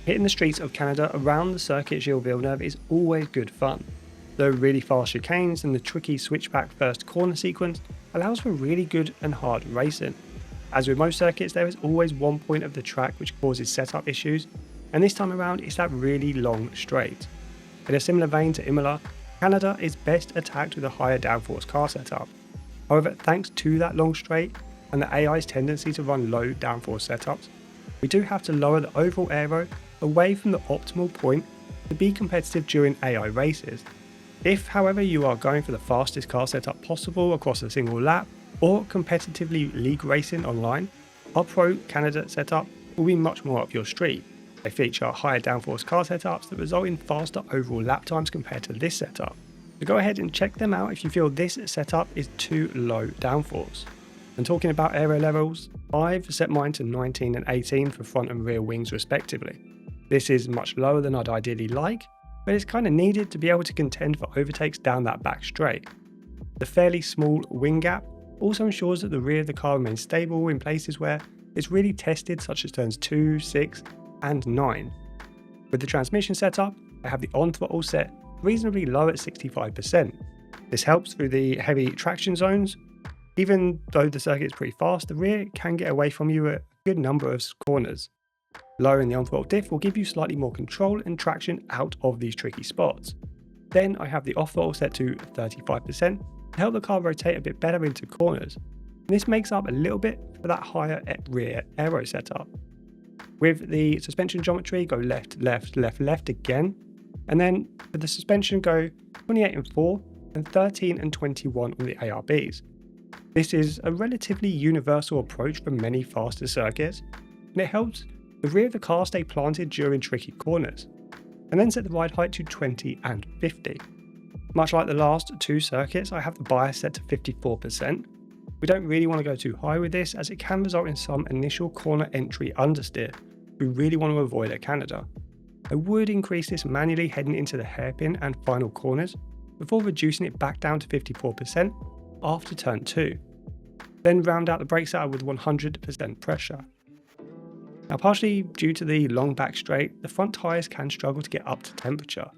Hitting the streets of Canada around the Circuit Gilles Villeneuve is always good fun. The really fast chicanes and the tricky switchback first corner sequence allows for really good and hard racing. As with most circuits, there is always one point of the track which causes setup issues, and this time around it's that really long straight. In a similar vein to Imola, Canada is best attacked with a higher downforce car setup. However, thanks to that long straight and the AI's tendency to run low downforce setups, we do have to lower the overall aero away from the optimal point to be competitive during AI races. If, however, you are going for the fastest car setup possible across a single lap or competitively league racing online, our Pro Canada setup will be much more up your street. They feature higher downforce car setups that result in faster overall lap times compared to this setup. So go ahead and check them out if you feel this setup is too low downforce. And talking about aero levels, I've set mine to 19 and 18 for front and rear wings respectively. This is much lower than I'd ideally like, but it's kind of needed to be able to contend for overtakes down that back straight. The fairly small wing gap also ensures that the rear of the car remains stable in places where it's really tested, such as turns 2, 6 and 9. With the transmission setup, I have the on throttle set reasonably low at 65%. This helps through the heavy traction zones. Even though the circuit is pretty fast, the rear can get away from you at a good number of corners. Lowering the on-throttle diff will give you slightly more control and traction out of these tricky spots. Then I have the off-throttle set to 35% to help the car rotate a bit better into corners. And this makes up a little bit for that higher rear aero setup. With the suspension geometry, go left, left, left, left again. And then for the suspension, go 28 and 4 and 13 and 21 on the ARBs. This is a relatively universal approach for many faster circuits, and it helps the rear of the car stay planted during tricky corners, and then set the ride height to 20 and 50. Much like the last two circuits, I have the bias set to 54%. We don't really want to go too high with this, as it can result in some initial corner entry understeer we really want to avoid at Canada. I would increase this manually heading into the hairpin and final corners, before reducing it back down to 54% after turn 2. Then round out the brake setup with 100% pressure. Now, partially due to the long back straight, the front tyres can struggle to get up to temperature.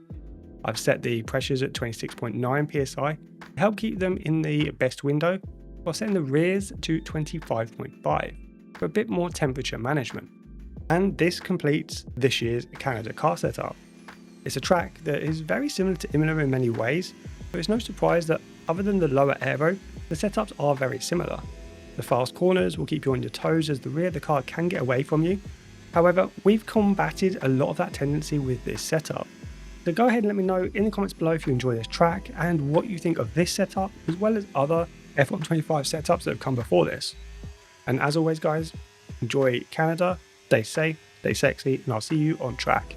I've set the pressures at 26.9 psi to help keep them in the best window, while setting the rears to 25.5 for a bit more temperature management. And this completes this year's Canada car setup. It's a track that is very similar to Imola in many ways, but it's no surprise that other than the lower aero, the setups are very similar. The fast corners will keep you on your toes as the rear of the car can get away from you. However, we've combated a lot of that tendency with this setup. So go ahead and let me know in the comments below if you enjoy this track and what you think of this setup, as well as other F125 setups that have come before this. And as always guys, enjoy Canada, stay safe, stay sexy, and I'll see you on track.